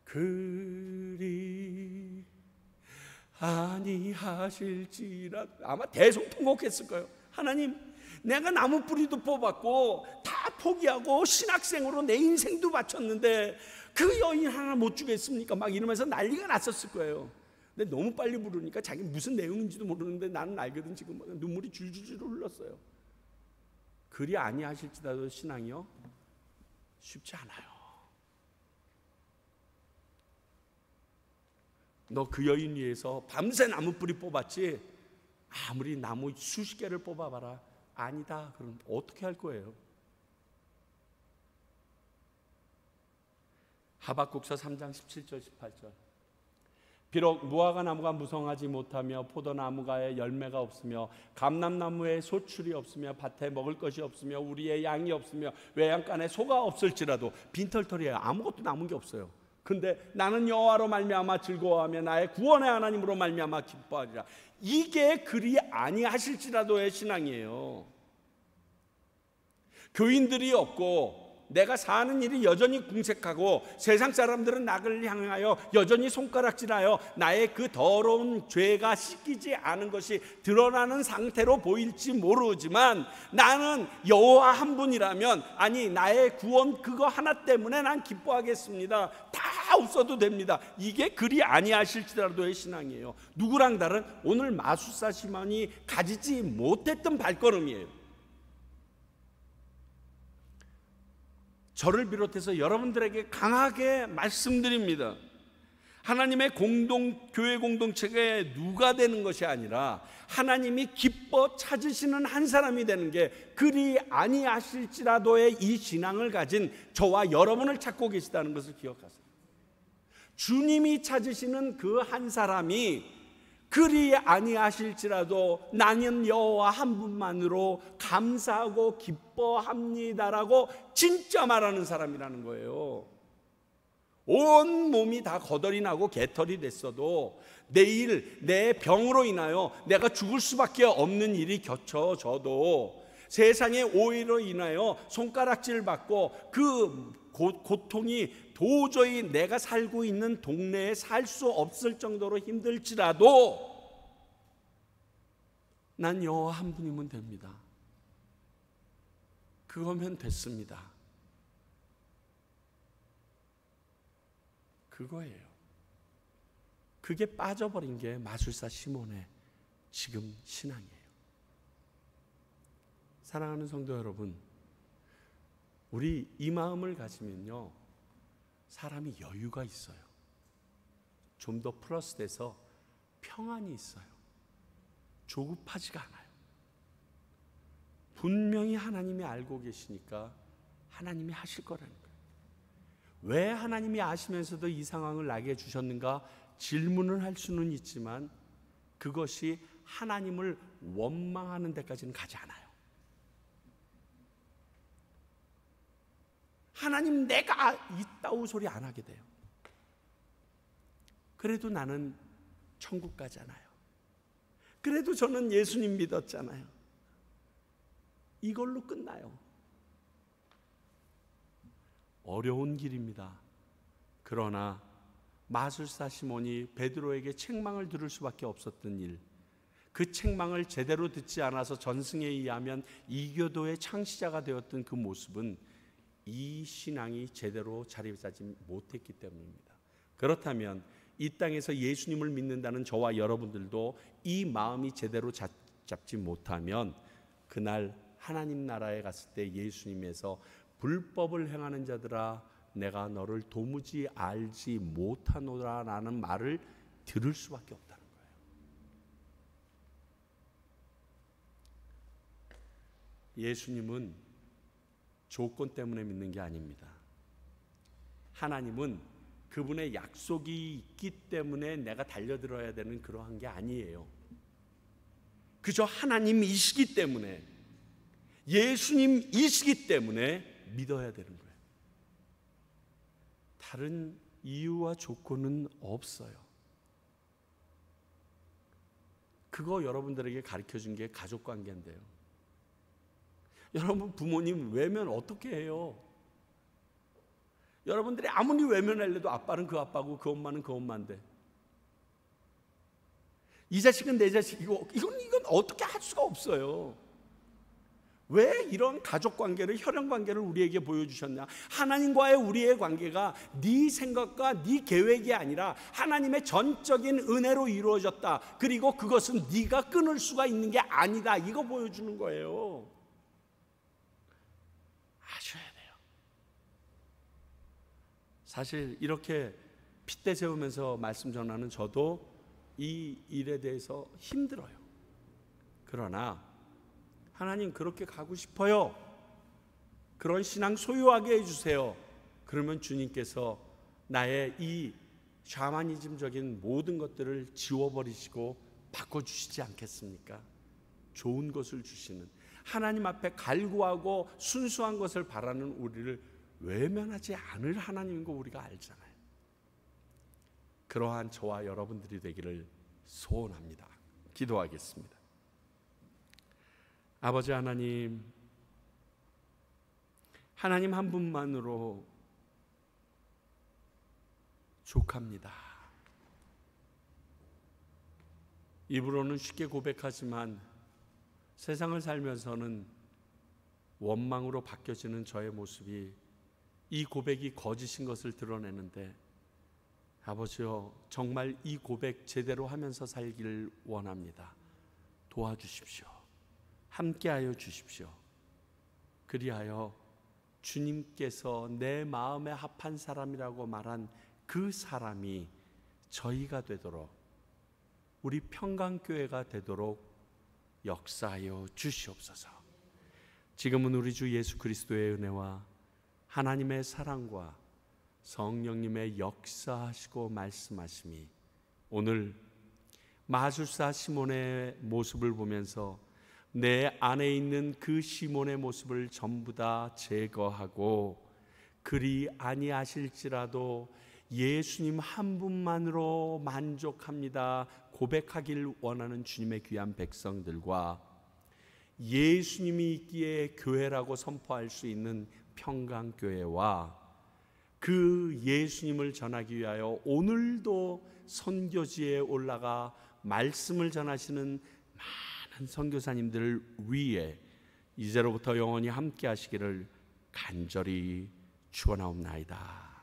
그리 아니하실지라도, 아마 대성통곡했을 거예요. 하나님, 내가 나무 뿌리도 뽑았고 다 포기하고 신학생으로 내 인생도 바쳤는데 그 여인 하나 못 주겠습니까? 막 이러면서 난리가 났었을 거예요. 근데 너무 빨리 부르니까 자기 무슨 내용인지도 모르는데 나는 알거든. 지금 눈물이 줄줄줄 흘렀어요. 그리 아니하실지라도 신앙이요, 쉽지 않아요. 너 그 여인 위해서 밤새 나무 뿌리 뽑았지? 아무리 나무 수십 개를 뽑아봐라, 아니다. 그럼 어떻게 할 거예요? 하박국서 3장 17절 18절. 비록 무화과 나무가 무성하지 못하며 포도나무가에 열매가 없으며 감람나무에 소출이 없으며 밭에 먹을 것이 없으며 우리의 양이 없으며 외양간에 소가 없을지라도, 빈털털이에요. 아무것도 남은 게 없어요. 근데 나는 여호와로 말미암아 즐거워하며 나의 구원의 하나님으로 말미암아 기뻐하리라. 이게 그리 아니하실지라도의 신앙이에요. 교인들이 없고 내가 사는 일이 여전히 궁색하고 세상 사람들은 나를 향하여 여전히 손가락질하여 나의 그 더러운 죄가 씻기지 않은 것이 드러나는 상태로 보일지 모르지만 나는 여호와 한 분이라면, 아니 나의 구원 그거 하나 때문에 난 기뻐하겠습니다. 다 없어도 됩니다. 이게 그리 아니하실지라도의 신앙이에요. 누구랑 다른 오늘 마술사 시몬이 가지지 못했던 발걸음이에요. 저를 비롯해서 여러분들에게 강하게 말씀드립니다. 하나님의 교회 공동체가 누가 되는 것이 아니라 하나님이 기뻐 찾으시는 한 사람이 되는 게 그리 아니하실지라도의 이 신앙을 가진 저와 여러분을 찾고 계시다는 것을 기억하세요. 주님이 찾으시는 그 한 사람이 그리 아니하실지라도 나는 여호와 한 분만으로 감사하고 기뻐합니다라고 진짜 말하는 사람이라는 거예요. 온 몸이 다 거덜이 나고 개털이 됐어도 내일 내 병으로 인하여 내가 죽을 수밖에 없는 일이 겹쳐져도 세상의 오해로 인하여 손가락질 받고 그 고통이 도저히 내가 살고 있는 동네에 살 수 없을 정도로 힘들지라도 난 여호와 한 분이면 됩니다. 그거면 됐습니다. 그거예요. 그게 빠져버린 게 마술사 시몬의 지금 신앙이에요. 사랑하는 성도 여러분, 우리 이 마음을 가지면요, 사람이 여유가 있어요. 좀 더 플러스돼서 평안이 있어요. 조급하지가 않아요. 분명히 하나님이 알고 계시니까 하나님이 하실 거라는 거예요. 왜 하나님이 아시면서도 이 상황을 나게 주셨는가 질문을 할 수는 있지만 그것이 하나님을 원망하는 데까지는 가지 않아요. 하나님 내가 이따오 소리 안 하게 돼요. 그래도 나는 천국 가잖아요. 그래도 저는 예수님 믿었잖아요. 이걸로 끝나요. 어려운 길입니다. 그러나 마술사 시몬이 베드로에게 책망을 들을 수밖에 없었던 일, 그 책망을 제대로 듣지 않아서 전승에 의하면 이교도의 창시자가 되었던 그 모습은 이 신앙이 제대로 자리 잡지 못했기 때문입니다. 그렇다면 이 땅에서 예수님을 믿는다는 저와 여러분들도 이 마음이 제대로 잡지 못하면 그날 하나님 나라에 갔을 때 예수님에서 불법을 행하는 자들아 내가 너를 도무지 알지 못하노라라는 말을 들을 수밖에 없다는 거예요. 예수님은 조건 때문에 믿는 게 아닙니다. 하나님은 그분의 약속이 있기 때문에 내가 달려들어야 되는 그러한 게 아니에요. 그저 하나님이시기 때문에, 예수님이시기 때문에 믿어야 되는 거예요. 다른 이유와 조건은 없어요. 그거 여러분들에게 가르쳐준 게 가족관계인데요. 여러분 부모님 외면 어떻게 해요? 여러분들이 아무리 외면하려도 아빠는 그 아빠고 그 엄마는 그 엄마인데 이 자식은 내 자식이고 이건 어떻게 할 수가 없어요. 왜 이런 가족관계를, 혈연관계를 우리에게 보여주셨냐? 하나님과의 우리의 관계가 네 생각과 네 계획이 아니라 하나님의 전적인 은혜로 이루어졌다. 그리고 그것은 네가 끊을 수가 있는 게 아니다. 이거 보여주는 거예요. 아셔야 돼요. 사실 이렇게 핏대 세우면서 말씀 전하는 저도 이 일에 대해서 힘들어요. 그러나 하나님 그렇게 가고 싶어요. 그런 신앙 소유하게 해주세요. 그러면 주님께서 나의 이 샤머니즘적인 모든 것들을 지워버리시고 바꿔주시지 않겠습니까? 좋은 것을 주시는, 하나님 앞에 갈구하고 순수한 것을 바라는 우리를 외면하지 않을 하나님인 거 우리가 알잖아요. 그러한 저와 여러분들이 되기를 소원합니다. 기도하겠습니다. 아버지 하나님, 하나님 한 분만으로 족합니다. 입으로는 쉽게 고백하지만 세상을 살면서는 원망으로 바뀌어지는 저의 모습이 이 고백이 거짓인 것을 드러내는데, 아버지요, 정말 이 고백 제대로 하면서 살기를 원합니다. 도와주십시오. 함께하여 주십시오. 그리하여 주님께서 내 마음에 합한 사람이라고 말한 그 사람이 저희가 되도록, 우리 평강교회가 되도록 역사하여 주시옵소서. 지금은 우리 주 예수 그리스도의 은혜와 하나님의 사랑과 성령님의 역사하시고 말씀하심이 오늘 마술사 시몬의 모습을 보면서 내 안에 있는 그 시몬의 모습을 전부 다 제거하고, 그리 아니하실지라도 예수님 한 분만으로 만족합니다 고백하길 원하는 주님의 귀한 백성들과, 예수님이 있기에 교회라고 선포할 수 있는 평강교회와, 그 예수님을 전하기 위하여 오늘도 선교지에 올라가 말씀을 전하시는 많은 선교사님들을 위해 이제로부터 영원히 함께 하시기를 간절히 축원하옵나이다.